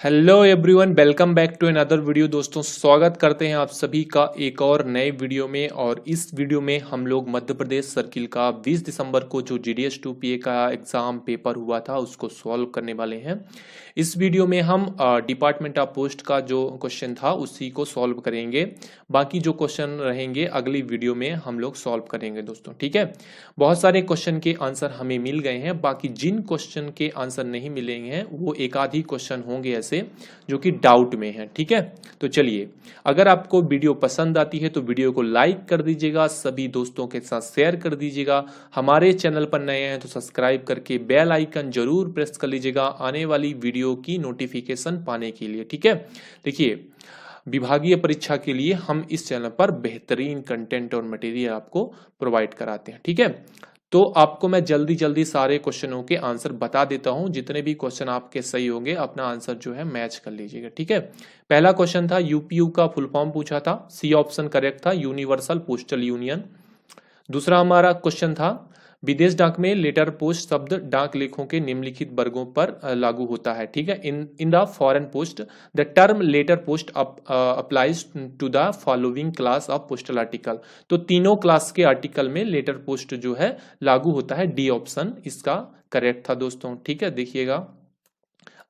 Hello everyone, welcome back to another video. दोस्तों, स्वागत करते हैं आप सभी का एक और नए वीडियो में। और इस वीडियो में हम लोग मध्य प्रदेश सर्किल का 20 दिसंबर को जो जीडीएस 2 पीए का एग्जाम पेपर हुआ था उसको सॉल्व करने वाले हैं। इस वीडियो में हम डिपार्टमेंट ऑफ पोस्ट का जो क्वेश्चन था उसी को सॉल्व करेंगे। बाकी जो क्वेश्चन रहेंगे अगली वीडियो में हम लोग सॉल्व करेंगे दोस्तों, ठीक है। बहुत सारे क्वेश्चन के आंसर हमें मिल गए हैं, बाकी जिन क्वेश्चन के आंसर नहीं मिलेंगे हैं वो एक आध ही क्वेश्चन होंगे ऐसे जो कि डाउट में है, ठीक है। तो चलिए, अगर आपको वीडियो पसंद आती है तो वीडियो को लाइक कर दीजिएगा, सभी दोस्तों के साथ शेयर कर दीजिएगा। हमारे चैनल पर नए हैं तो सब्सक्राइब करके बेल आइकन जरूर प्रेस कर लीजिएगा आने वाली वीडियो की नोटिफिकेशन पाने के लिए, ठीक है। देखिए, विभागीय परीक्षा के लिए हम इस चैनल पर बेहतरीन कंटेंट और मटेरियल आपको प्रोवाइड कराते हैं, ठीक है। तो आपको मैं जल्दी जल्दी सारे क्वेश्चनों के आंसर बता देता हूं। जितने भी क्वेश्चन आपके सही होंगे अपना आंसर जो है मैच कर लीजिएगा, ठीक है। पहला क्वेश्चन था यूपीयू का फुल फॉर्म पूछा था, सी ऑप्शन करेक्ट था, यूनिवर्सल पोस्टल यूनियन। दूसरा हमारा क्वेश्चन था विदेश डाक में लेटर पोस्ट शब्द डाक लेखों के निम्नलिखित वर्गों पर लागू होता है, ठीक है। In the foreign post the term letter post applies to the following class of postal article. तो तीनों क्लास के आर्टिकल में लेटर पोस्ट जो है लागू होता है, डी ऑप्शन इसका करेक्ट था दोस्तों, ठीक है। देखिएगा,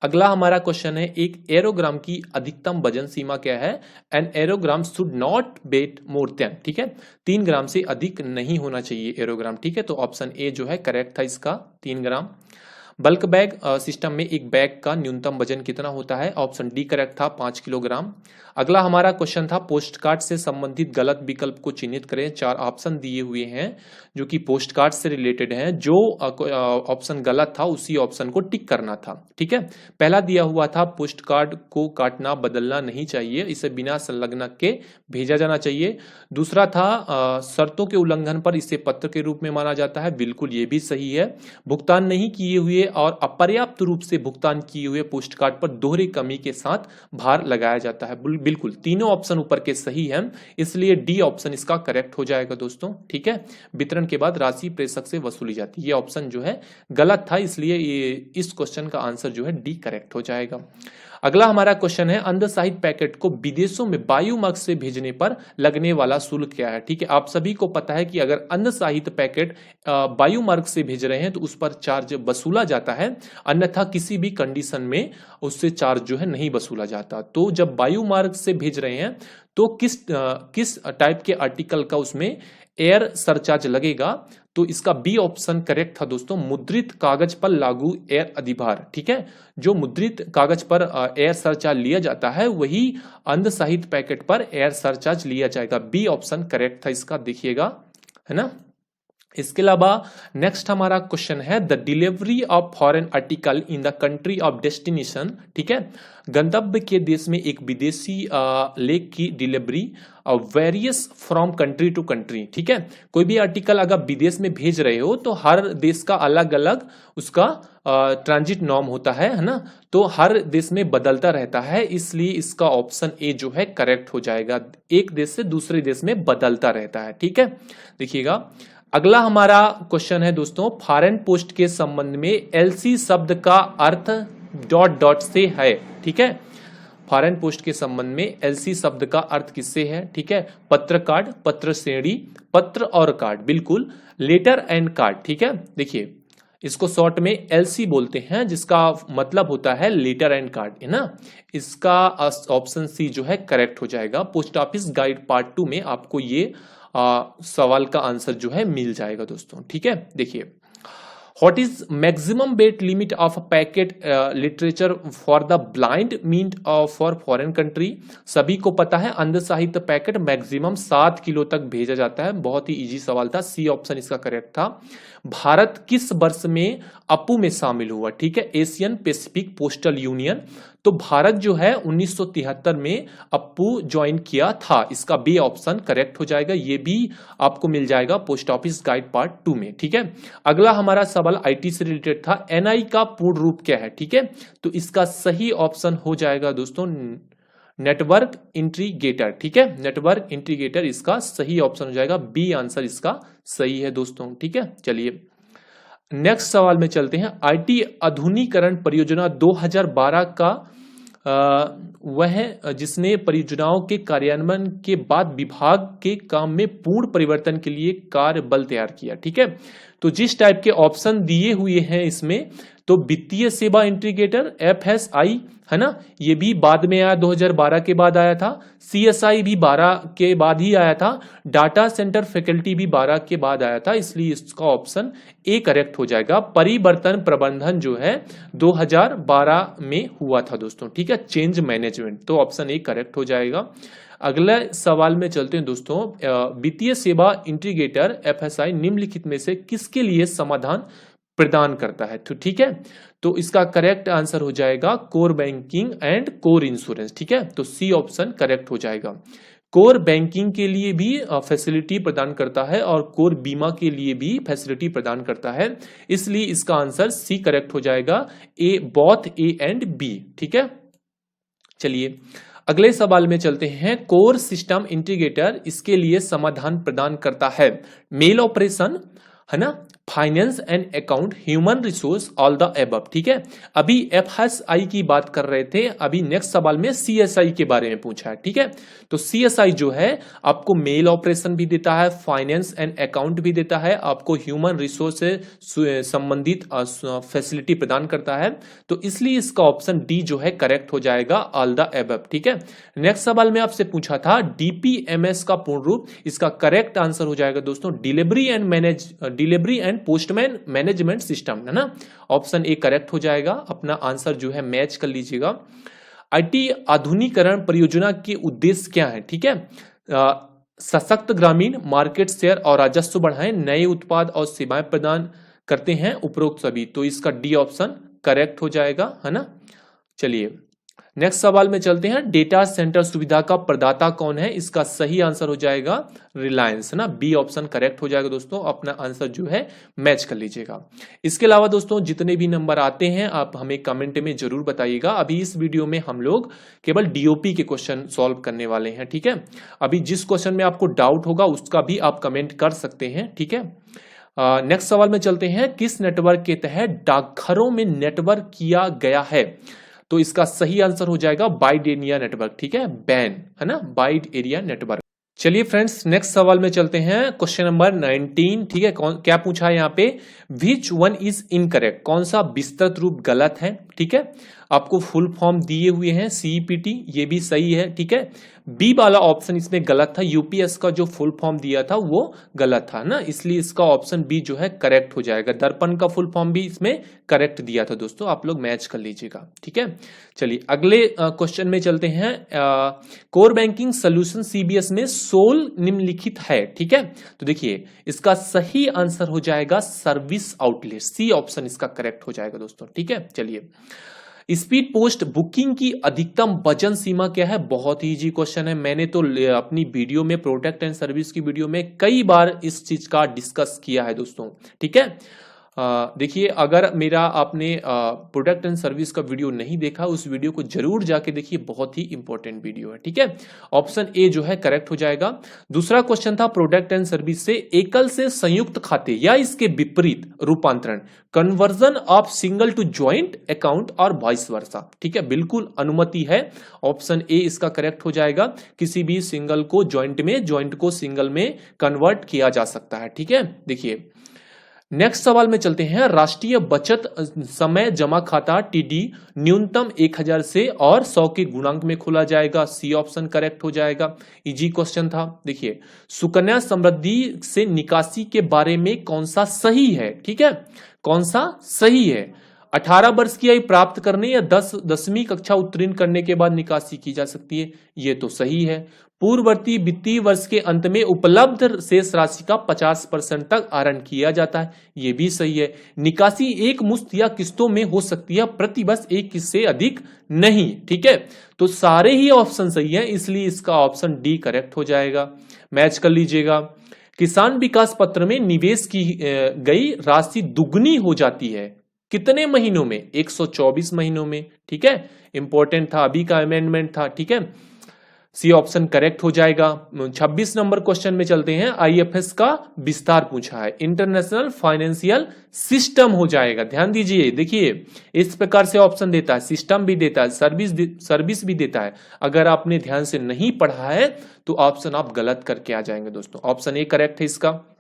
अगला हमारा क्वेश्चन है एक एरोग्राम की अधिकतम वजन सीमा क्या है। An aerogram should not weigh more than, ठीक है, 3 ग्राम से अधिक नहीं होना चाहिए एरोग्राम, ठीक है। तो ऑप्शन ए जो है करेक्ट था इसका, 3 ग्राम। बल्क बैग सिस्टम में एक बैग का न्यूनतम वजन कितना होता है। ऑप्शन डी करेक्ट था, 5 किलोग्राम। अगला हमारा क्वेश्चन था पोस्ट कार्ड से संबंधित गलत विकल्प को चिन्हित करें। 4 ऑप्शन दिए हुए हैं जो कि पोस्ट कार्ड से रिलेटेड हैं। जो ऑप्शन गलत था उसी ऑप्शन को टिक करना था, ठीक है। पहला दिया हुआ था पोस्ट कार्ड को काटना बदलना नहीं चाहिए, इसे बिना संलग्नक के भेजा जाना चाहिए। दूसरा था शर्तों के उल्लंघन पर इसे पत्र के रूप में माना जाता है, बिल्कुल ये भी सही है। भुगतान नहीं किए हुए और अपर्याप्त रूप से भुगतान किए हुए पोस्ट कार्ड पर दोहरी कमी के साथ भार लगाया जाता है, बिल्कुल तीनों ऑप्शन ऊपर के सही हैं, इसलिए डी ऑप्शन इसका करेक्ट हो जाएगा दोस्तों, ठीक है। वितरण के बाद राशि प्रेषक से वसूली जाती है, ये ऑप्शन जो है गलत था, इसलिए इस क्वेश्चन का आंसर जो है डी करेक्ट हो जाएगा। अगला हमारा क्वेश्चन है अंधसाहित पैकेट को विदेशों में वायु मार्ग से भेजने पर लगने वाला शुल्क क्या है, ठीक है। आप सभी को पता है कि अगर अंधसाहित पैकेट वायु मार्ग से भेज रहे हैं तो उस पर चार्ज वसूला जाता है, अन्यथा किसी भी कंडीशन में उससे चार्ज जो है नहीं वसूला जाता। तो जब वायु मार्ग से भेज रहे हैं तो किस टाइप के आर्टिकल का उसमें एयर सरचार्ज लगेगा। तो इसका बी ऑप्शन करेक्ट था दोस्तों, मुद्रित कागज पर लागू एयर अधिभार, ठीक है। जो मुद्रित कागज पर एयर सरचार्ज लिया जाता है वही अंधसाहित पैकेट पर एयर सरचार्ज लिया जाएगा, बी ऑप्शन करेक्ट था इसका, देखिएगा, है ना। इसके अलावा नेक्स्ट हमारा क्वेश्चन है the delivery of foreign article in the country of destination, ठीक है। गंतव्य के देश में एक विदेशी लेख की delivery varies from country to country, ठीक है। कोई भी आर्टिकल अगर विदेश में भेज रहे हो तो हर देश का अलग अलग उसका ट्रांजिट नॉर्म होता है ना। तो हर देश में बदलता रहता है, इसलिए इसका ऑप्शन ए जो है करेक्ट हो जाएगा, एक देश से दूसरे देश में बदलता रहता है, ठीक है। देखिएगा, अगला हमारा क्वेश्चन है दोस्तों फॉरेन पोस्ट के संबंध में एलसी शब्द का अर्थ डॉट डॉट से है, ठीक है। फॉरेन पोस्ट के संबंध में एलसी शब्द का अर्थ किससे है, ठीक है। पत्र कार्ड, पत्र श्रेणी, पत्र और कार्ड, बिल्कुल लेटर एंड कार्ड, ठीक है। देखिए, इसको शॉर्ट में एलसी बोलते हैं जिसका मतलब होता है लेटर एंड कार्ड, है ना। इसका ऑप्शन सी जो है करेक्ट हो जाएगा। पोस्ट ऑफिस गाइड पार्ट 2 में आपको ये सवाल का आंसर जो है मिल जाएगा दोस्तों, ठीक है। देखिए, what is maximum weight limit of packet literature for the blind meant for foreign country. सभी को पता है अंध साहित्य पैकेट मैक्सिमम 7 किलो तक भेजा जाता है, बहुत ही इजी सवाल था, सी ऑप्शन इसका करेक्ट था। भारत किस वर्ष में अपू में शामिल हुआ, ठीक है, एशियन पैसिफिक पोस्टल यूनियन। तो भारत जो है 1973 में अपू ज्वाइन किया था, इसका बी ऑप्शन करेक्ट हो जाएगा, ये भी आपको मिल जाएगा पोस्ट ऑफिस गाइड पार्ट 2 में, ठीक है। अगला हमारा सवाल आईटी से रिलेटेड था, एनआई का पूर्ण रूप क्या है, ठीक है। तो इसका सही ऑप्शन हो जाएगा दोस्तों नेटवर्क इंटीग्रेटर, ठीक है, नेटवर्क इंटीग्रेटर इसका सही ऑप्शन हो जाएगा, बी आंसर इसका सही है दोस्तों, ठीक है। चलिए नेक्स्ट सवाल में चलते हैं। आईटी आधुनिकीकरण परियोजना 2012 का वह जिसने परियोजनाओं के कार्यान्वयन के बाद विभाग के काम में पूर्ण परिवर्तन के लिए कार्य बल तैयार किया। ठीक है, तो जिस टाइप के ऑप्शन दिए हुए हैं इसमें, तो वित्तीय सेवा इंटीग्रेटर FSI है ना, ये भी बाद में आया, 2012 के बाद आया था। CSI भी 12 के बाद ही आया था। डाटा सेंटर फैकल्टी भी 12 के बाद आया था, इसलिए इसका ऑप्शन ए करेक्ट हो जाएगा। परिवर्तन प्रबंधन जो है 2012 में हुआ था दोस्तों। ठीक है, चेंज मैनेजमेंट, तो ऑप्शन ए करेक्ट हो जाएगा। अगला सवाल में चलते हैं दोस्तों। वित्तीय सेवा इंटीग्रेटर FSI निम्नलिखित में से किसके लिए समाधान प्रदान करता है? तो ठीक है, तो इसका करेक्ट आंसर हो जाएगा core banking and core insurance. ठीक है, तो सी ऑप्शन करेक्ट हो जाएगा। कोर बैंकिंग के लिए भी फैसिलिटी प्रदान करता है और कोर बीमा के लिए भी फैसिलिटी प्रदान करता है, इसलिए इसका आंसर सी करेक्ट हो जाएगा। ए, बोथ ए एंड बी। ठीक है, चलिए अगले सवाल में चलते हैं। कोर सिस्टम इंटीग्रेटर इसके लिए समाधान प्रदान करता है मेल ऑपरेशन, है ना, finance and account, human resource, all the above. ठीक है, अभी FSI की बात कर रहे थे, अभी नेक्स्ट सवाल में CSI के बारे में पूछा है। ठीक है, तो CSI जो है आपको मेल ऑपरेशन भी देता है, फाइनेंस एंड अकाउंट भी देता है, आपको ह्यूमन रिसोर्स से संबंधित फैसिलिटी प्रदान करता है, तो इसलिए इसका ऑप्शन डी जो है करेक्ट हो जाएगा, ऑल द एबव। ठीक है, नेक्स्ट सवाल में आपसे पूछा था DPMS का पूर्ण रूप, इसका करेक्ट आंसर हो जाएगा दोस्तों delivery and postman management system, है ना। ऑप्शन ए करेक्ट हो जाएगा। अपना आंसर जो है मैच कर लीजिएगा। IT आधुनिकीकरण परियोजना के उद्देश्य क्या है? ठीक है, सशक्त ग्रामीण, मार्केट शेयर और राजस्व बढ़ाएं, नए उत्पाद और सेवाएं प्रदान करते हैं, उपरोक्त सभी। तो इसका डी ऑप्शन करेक्ट हो जाएगा, है ना। चलिए नेक्स्ट सवाल में चलते हैं। डेटा सेंटर सुविधा का प्रदाता कौन है? इसका सही आंसर हो जाएगा रिलायंस, है ना। बी ऑप्शन करेक्ट हो जाएगा दोस्तों। अपना आंसर जो है मैच कर लीजिएगा। इसके अलावा दोस्तों जितने भी नंबर आते हैं आप हमें कमेंट में जरूर बताइएगा। अभी इस वीडियो में हम लोग केवल DOP के क्वेश्चन सॉल्व करने वाले हैं। ठीक है, अभी जिस क्वेश्चन में आपको डाउट होगा उसका भी आप कमेंट कर सकते हैं। ठीक है, नेक्स्ट सवाल में चलते हैं। किस नेटवर्क के तहत डाकघरों में नेटवर्क किया गया है? तो इसका सही आंसर हो जाएगा वाइड एरिया नेटवर्क। ठीक है, बैन, है ना, वाइड एरिया नेटवर्क। चलिए फ्रेंड्स नेक्स्ट सवाल में चलते हैं। Question number 19। ठीक है, क्या पूछा है यहाँ पे? विच वन इज इनकरेक्ट, कौन सा विस्तृत रूप गलत है? ठीक है, आपको फुल फॉर्म दिए हुए हैं CEPT, ये भी सही है। ठीक है, बी वाला ऑप्शन इसमें गलत था, UPS का जो फुल फॉर्म दिया था वो गलत था ना, इसलिए इसका ऑप्शन बी जो है करेक्ट हो जाएगा। दर्पण का फुल फॉर्म भी इसमें करेक्ट दिया था दोस्तों, आप लोग मैच कर लीजिएगा। ठीक है, चलिए अगले क्वेश्चन में चलते हैं। कोर बैंकिंग सोल्यूशन CBS में 16 निम्नलिखित है। ठीक है, तो देखिए इसका सही आंसर हो जाएगा सर्विस आउटलेट, सी ऑप्शन इसका करेक्ट हो जाएगा दोस्तों। ठीक है, चलिए स्पीड पोस्ट बुकिंग की अधिकतम वजन सीमा क्या है? बहुत ही इजी क्वेश्चन है। मैंने तो अपनी वीडियो में, प्रोडक्ट एंड सर्विस की वीडियो में कई बार इस चीज का डिस्कस किया है दोस्तों। ठीक है, देखिए अगर मेरा आपने प्रोडक्ट एंड सर्विस का वीडियो नहीं देखा, उस वीडियो को जरूर जाके देखिए, बहुत ही इंपॉर्टेंट वीडियो है। ठीक है, ऑप्शन ए जो है करेक्ट हो जाएगा। दूसरा क्वेश्चन था प्रोडक्ट एंड सर्विस से एकल से संयुक्त खाते या इसके विपरीत रूपांतरण, conversion of single to joint account और वाइस वर्सा। ठीक है, बिल्कुल अनुमति है। ऑप्शन ए इसका करेक्ट हो जाएगा। किसी भी सिंगल को ज्वाइंट में, ज्वाइंट को सिंगल में कन्वर्ट किया जा सकता है। ठीक है, देखिए नेक्स्ट सवाल में चलते हैं। राष्ट्रीय बचत समय जमा खाता TD न्यूनतम 1000 से और 100 के गुणांक में खोला जाएगा, सी ऑप्शन करेक्ट हो जाएगा। इजी क्वेश्चन था। देखिए सुकन्या समृद्धि से निकासी के बारे में कौन सा सही है? ठीक है, कौन सा सही है? 18 वर्ष की आयु प्राप्त करने या 10वीं कक्षा उत्तीर्ण करने के बाद निकासी की जा सकती है, ये तो सही है। पूर्ववर्ती वित्तीय वर्ष के अंत में उपलब्ध शेष राशि का 50% तक आहरण किया जाता है, ये भी सही है। निकासी एक मुश्त या किस्तों में हो सकती है, प्रति वर्ष एक किस्त से अधिक नहीं। ठीक है, तो सारे ही ऑप्शन सही है, इसलिए इसका ऑप्शन डी करेक्ट हो जाएगा। मैच कर लीजिएगा। किसान विकास पत्र में निवेश की गई राशि दुगनी हो जाती है, कितने महीनों में? 124 महीनों में। ठीक है, इंपॉर्टेंट था, अभी का अमेंडमेंट था। ठीक है, सी ऑप्शन करेक्ट हो जाएगा। 26 नंबर क्वेश्चन में चलते हैं। आईएफएस का विस्तार पूछा है, इंटरनेशनल फाइनेंशियल सिस्टम हो जाएगा। ध्यान दीजिए, देखिए इस प्रकार से ऑप्शन देता है, सिस्टम भी देता है, सर्विस भी देता है। अगर आपने ध्यान से नहीं पढ़ा है तो ऑप्शन आप गलत करके आ जाएंगे दोस्तों। ऑप्शन ए करेक्ट है इसका।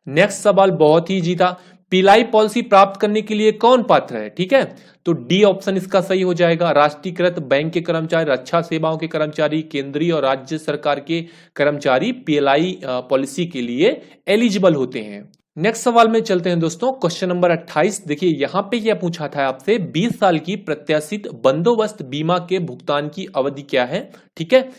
नेक्स्ट सवाल बहुत ही जीता, पीएलआई पॉलिसी प्राप्त करने के लिए कौन पात्र है? ठीक है, तो डी ऑप्शन इसका सही हो जाएगा। राष्ट्रीयकृत बैंक के कर्मचारी, रक्षा सेवाओं के कर्मचारी, केंद्रीय और राज्य सरकार के कर्मचारी पीएलआई पॉलिसी के लिए एलिजिबल होते हैं। नेक्स्ट सवाल में चलते हैं दोस्तों, क्वेश्चन नंबर 28। देखिए यहां पे क्या पूछा था आपसे, 20 साल की प्रत्याशित बंदोबस्त बीमा के भुगतान की अवधि क्या है? ठीक है,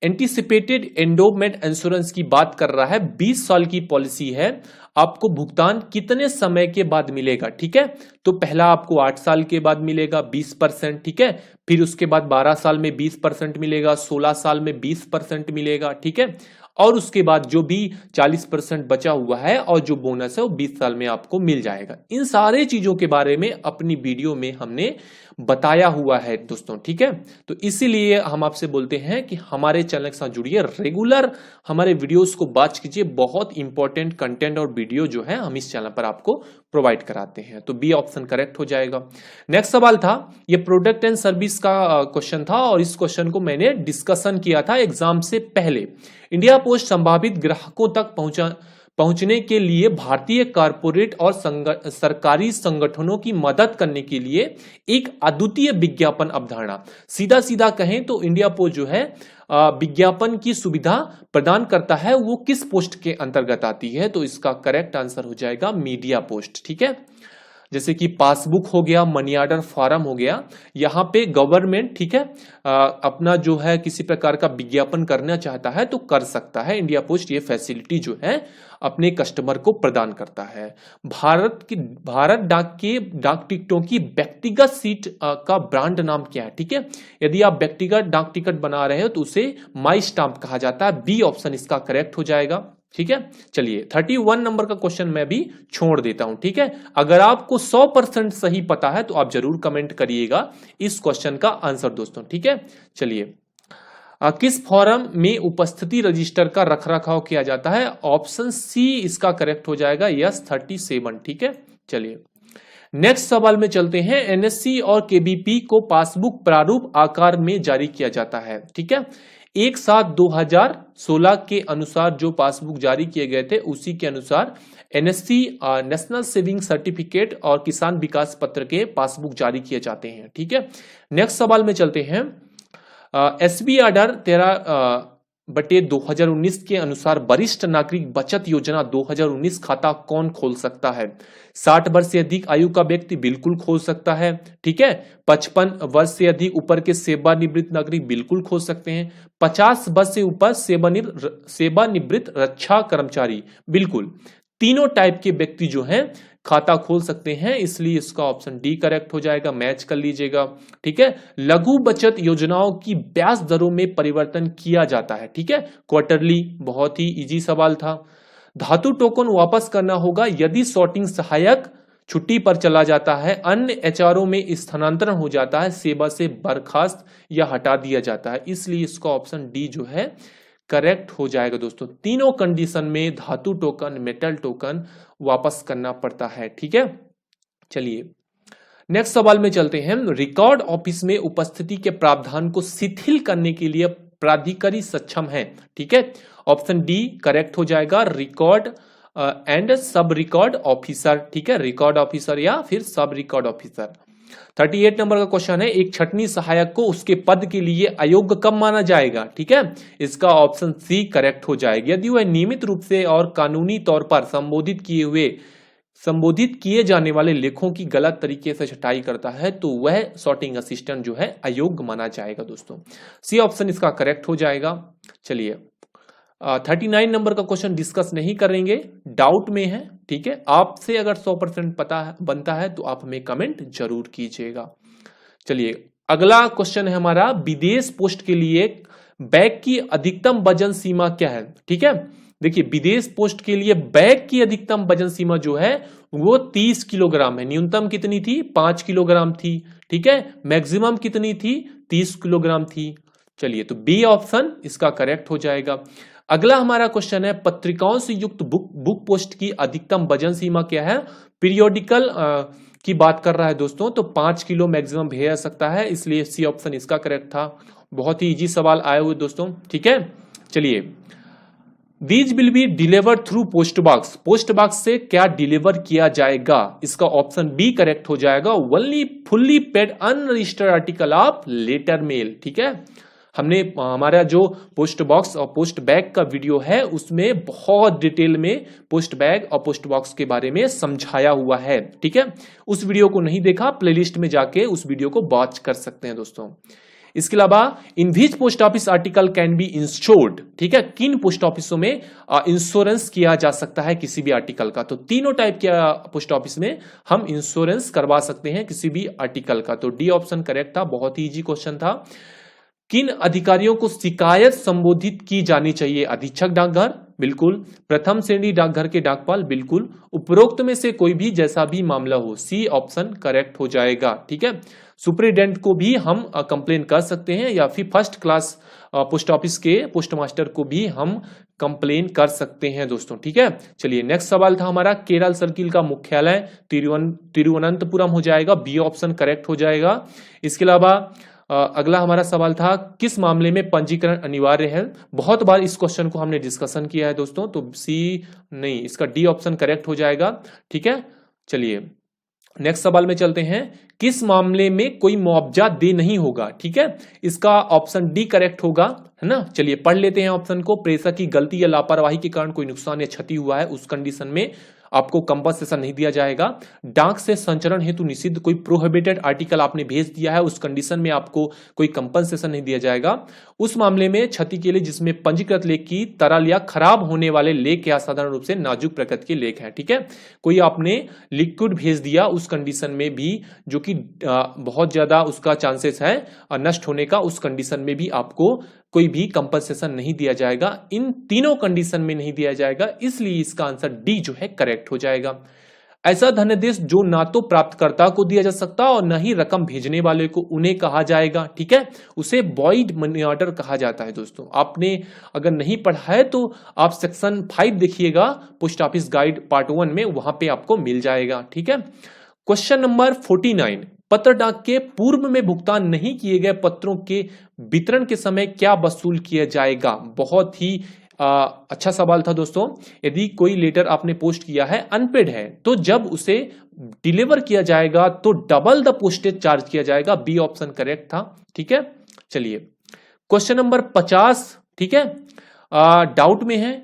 एंटीसिपेटेड एंडोमेंट इंश्योरेंस की बात कर रहा है, 20 साल की पॉलिसी है। आपको भुगतान कितने समय के बाद मिलेगा? ठीक है, तो पहला आपको 8 साल के बाद मिलेगा 20%, ठीक है, फिर उसके बाद 12 साल में 20% मिलेगा, 16 साल में 20% मिलेगा, ठीक है, और उसके बाद जो भी 40% बचा हुआ है और जो बोनस है वो 20 साल में आपको मिल जाएगा। इन सारे चीजों के बारे में अपनी वीडियो में हमने बताया हुआ है दोस्तों, ठीक है। तो इसीलिए हम आपसे बोलते हैं कि हमारे चैनल के साथ जुड़िए, रेगुलर हमारे वीडियोस को वॉच कीजिए। बहुत इंपॉर्टेंट कंटेंट और वीडियो जो है हम इस चैनल पर आपको प्रोवाइड कराते हैं। तो बी ऑप्शन करेक्ट हो जाएगा। नेक्स्ट सवाल था, ये प्रोडक्ट एंड सर्विस का क्वेश्चन था और इस क्वेश्चन को मैंने डिस्कशन किया था एग्जाम से पहले। इंडिया पोस्ट संभावित ग्राहकों तक पहुंचने के लिए भारतीय कारपोरेट और सरकारी संगठनों की मदद करने के लिए एक अद्वितीय विज्ञापन अवधारणा, सीधा सीधा कहें तो इंडिया पोस्ट जो है विज्ञापन की सुविधा प्रदान करता है, वो किस पोस्ट के अंतर्गत आती है? तो इसका करेक्ट आंसर हो जाएगा मीडिया पोस्ट, ठीक है। जैसे कि पासबुक हो गया, मनी ऑर्डर फॉर्म हो गया, यहाँ पे गवर्नमेंट, ठीक है, अपना जो है किसी प्रकार का विज्ञापन करना चाहता है तो कर सकता है। इंडिया पोस्ट ये फैसिलिटी जो है अपने कस्टमर को प्रदान करता है। भारत डाक के डाक टिकटों की व्यक्तिगत सीट का ब्रांड नाम क्या है? ठीक है, यदि आप व्यक्तिगत डाक टिकट बना रहे हो तो उसे माई स्टाम्प कहा जाता है। बी ऑप्शन इसका करेक्ट हो जाएगा, ठीक है। चलिए 31 नंबर का क्वेश्चन मैं भी छोड़ देता हूं, ठीक है। अगर आपको 100% सही पता है तो आप जरूर कमेंट करिएगा इस क्वेश्चन का आंसर दोस्तों, ठीक है। चलिए किस फॉर्म में उपस्थिति रजिस्टर का रखरखाव किया जाता है? ऑप्शन सी इसका करेक्ट हो जाएगा, यस 37, ठीक है। चलिए नेक्स्ट सवाल में चलते हैं। एनएससी और केबीपी को पासबुक प्रारूप आकार में जारी किया जाता है, ठीक है। 1/7/2016 के अनुसार जो पासबुक जारी किए गए थे उसी के अनुसार एनएससी नेशनल सेविंग सर्टिफिकेट और किसान विकास पत्र के पासबुक जारी किए जाते हैं, ठीक है। नेक्स्ट सवाल में चलते हैं। एसबी ऑर्डर 13/2019 के अनुसार वरिष्ठ नागरिक बचत योजना 2019 खाता कौन खोल सकता है? 60 वर्ष से अधिक आयु का व्यक्ति बिल्कुल खोल सकता है, ठीक है। 55 वर्ष से अधिक ऊपर के सेवानिवृत्त नागरिक बिल्कुल खोल सकते हैं। 50 वर्ष से ऊपर सेवानिवृत्त रक्षा कर्मचारी बिल्कुल, तीनों टाइप के व्यक्ति जो हैं खाता खोल सकते हैं, इसलिए इसका ऑप्शन डी करेक्ट हो जाएगा। मैच कर लीजिएगा, ठीक है। लघु बचत योजनाओं की ब्याज दरों में परिवर्तन किया जाता है, ठीक है, क्वार्टरली। बहुत ही इजी सवाल था। धातु टोकन वापस करना होगा यदि सॉर्टिंग सहायक छुट्टी पर चला जाता है, अन्य एचआरओ में स्थानांतरण हो जाता है, सेवा से बर्खास्त या हटा दिया जाता है, इसलिए इसका ऑप्शन डी जो है करेक्ट हो जाएगा दोस्तों। तीनों कंडीशन में धातु टोकन, मेटल टोकन वापस करना पड़ता है, ठीक है। चलिए नेक्स्ट सवाल में चलते हैं। रिकॉर्ड ऑफिस में उपस्थिति के प्रावधान को शिथिल करने के लिए प्राधिकारी सक्षम है, ठीक है। ऑप्शन डी करेक्ट हो जाएगा, रिकॉर्ड एंड सब रिकॉर्ड ऑफिसर, ठीक है, रिकॉर्ड ऑफिसर या फिर सब रिकॉर्ड ऑफिसर। 38 नंबर का क्वेश्चन है। एक छटनी सहायक को उसके पद के लिए अयोग्य कब माना जाएगा? ठीक है, इसका ऑप्शन सी करेक्ट हो जाएगा यदि वह नियमित रूप से और कानूनी तौर पर संबोधित किए जाने वाले लेखों की गलत तरीके से छटाई करता है तो वह सॉर्टिंग असिस्टेंट जो है अयोग्य माना जाएगा दोस्तों। सी ऑप्शन इसका करेक्ट हो जाएगा। चलिए 39 नंबर का क्वेश्चन डिस्कस नहीं करेंगे, डाउट में है, ठीक है। आपसे अगर 100% पता बनता है तो आप हमें कमेंट जरूर कीजिएगा। चलिए अगला क्वेश्चन है हमारा, विदेश पोस्ट के लिए बैग की अधिकतम वजन सीमा क्या है? ठीक है, देखिए विदेश पोस्ट के लिए बैग की अधिकतम वजन सीमा जो है वो 30 किलोग्राम है। न्यूनतम कितनी थी? 5 किलोग्राम थी, ठीक है। मैक्सिमम कितनी थी? 30 किलोग्राम थी। चलिए, तो बी ऑप्शन इसका करेक्ट हो जाएगा। अगला हमारा क्वेश्चन है, पत्रिकाओं से युक्त बुक पोस्ट की अधिकतम वजन सीमा क्या है? पीरियोडिकल की बात कर रहा है दोस्तों, तो 5 किलो मैक्सिमम भेजा सकता है, इसलिए सी ऑप्शन इसका करेक्ट था। बहुत ही इजी सवाल आए हुए दोस्तों, ठीक है। चलिए, these will be deliver through post box, post box से क्या डिलीवर किया जाएगा? इसका ऑप्शन बी करेक्ट हो जाएगा, only fully paid unregistered article of letter mail, ठीक है। हमने हमारा जो पोस्ट बॉक्स और पोस्ट बैग का वीडियो है उसमें बहुत डिटेल में पोस्ट बैग और पोस्ट बॉक्स के बारे में समझाया हुआ है, ठीक है। उस वीडियो को नहीं देखा, प्लेलिस्ट में जाके उस वीडियो को वॉच कर सकते हैं दोस्तों। इसके अलावा in which post office article can be insured, ठीक है, किन पोस्ट ऑफिसों में इंश्योरेंस किया जा सकता है किसी भी आर्टिकल का? तो तीनों टाइप के पोस्ट ऑफिस में हम इंश्योरेंस करवा सकते हैं किसी भी आर्टिकल का, तो डी ऑप्शन करेक्ट था। बहुत ही इजी क्वेश्चन था। किन अधिकारियों को शिकायत संबोधित की जानी चाहिए? अधीक्षक डाकघर, बिल्कुल। प्रथम श्रेणी डाकघर के डाकपाल, बिल्कुल। उपरोक्त में से कोई भी जैसा भी मामला हो, सी ऑप्शन करेक्ट हो जाएगा, ठीक है। सुपरिटेंडेंट को भी हम कंप्लेन कर सकते हैं, या फिर फर्स्ट क्लास पोस्ट ऑफिस के पोस्ट मास्टर को भी हम कंप्लेन कर सकते हैं दोस्तों, ठीक है। चलिए, नेक्स्ट सवाल था हमारा, केरल सर्किल का मुख्यालय तिरुवनंतपुरम हो जाएगा, बी ऑप्शन करेक्ट हो जाएगा। इसके अलावा अगला हमारा सवाल था, किस मामले में पंजीकरण अनिवार्य है? बहुत बार इस क्वेश्चन को हमने डिस्कशन किया है दोस्तों, तो सी नहीं, इसका डी ऑप्शन करेक्ट हो जाएगा, ठीक है। चलिए, नेक्स्ट सवाल में चलते हैं, किस मामले में कोई मुआवजा दे नहीं होगा? ठीक है, इसका ऑप्शन डी करेक्ट होगा, है ना। चलिए, पढ़ लेते हैं ऑप्शन को। प्रेषक की गलती या लापरवाही के कारण कोई नुकसान या क्षति हुआ है, उस कंडीशन में आपको कंपनसेशन नहीं दिया जाएगा। डाक से संचरण हेतु निषिद्ध कोई प्रोहिबिटेड आर्टिकल आपने भेज दिया है, उस कंडीशन में आपको कोई कंपनसेशन नहीं दिया जाएगा। उस मामले में क्षति के लिए जिसमें पंजीकृत लेख की तरल या खराब होने वाले लेख या साधारण रूप से नाजुक प्रकृति के लेख है, ठीक है। कोई आपने लिक्विड भेज दिया, उस कंडीशन में भी, जो कि बहुत ज्यादा उसका चांसेस है नष्ट होने का, उस कंडीशन में भी आपको कोई भी कंपनसेशन नहीं दिया जाएगा। इन तीनों कंडीशन में नहीं दिया जाएगा, इसलिए इसका आंसर डी जो है करेक्ट हो जाएगा। ऐसा धनादेश जो ना तो प्राप्तकर्ता को दिया जा सकता और न ही रकम भेजने वाले को, उन्हें कहा जाएगा, ठीक है, उसे वॉइड मनी ऑर्डर कहा जाता है दोस्तों। आपने अगर नहीं पढ़ा है तो आप सेक्शन 5 देखिएगा, पोस्ट ऑफिस गाइड पार्ट 1 में, वहां पे आपको मिल जाएगा, ठीक है। क्वेश्चन नंबर 49, पत्र डाक के पूर्व में भुगतान नहीं किए गए पत्रों के वितरण के समय क्या वसूल किया जाएगा? बहुत ही अच्छा सवाल था दोस्तों। यदि कोई लेटर आपने पोस्ट किया है, अनपेड है, तो जब उसे डिलीवर किया जाएगा तो डबल द पोस्टेज चार्ज किया जाएगा, बी ऑप्शन करेक्ट था, ठीक है। चलिए, क्वेश्चन नंबर 50, ठीक है, डाउट में है,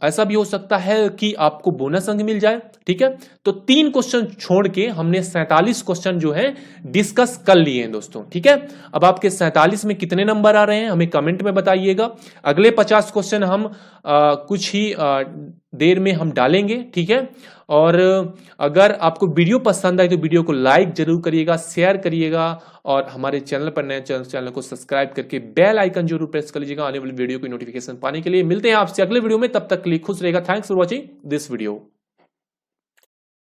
ऐसा भी हो सकता है कि आपको बोनस अंक मिल जाए, ठीक है। तो 3 क्वेश्चन छोड़ के हमने 47 क्वेश्चन जो है डिस्कस कर लिए हैं दोस्तों, ठीक है। अब आपके 47 में कितने नंबर आ रहे हैं हमें कमेंट में बताइएगा। अगले 50 क्वेश्चन हम कुछ ही देर में हम डालेंगे, ठीक है। और अगर आपको वीडियो पसंद आए तो वीडियो को लाइक जरूर करिएगा, शेयर करिएगा, और हमारे चैनल पर नए चैनल को सब्सक्राइब करके बेल आइकन जरूर प्रेस कर लीजिएगा आने वाली वीडियो की नोटिफिकेशन पाने के लिए। मिलते हैं आपसे अगले वीडियो में, तब तक के लिए खुश रहेगा। Thanks for watching this video.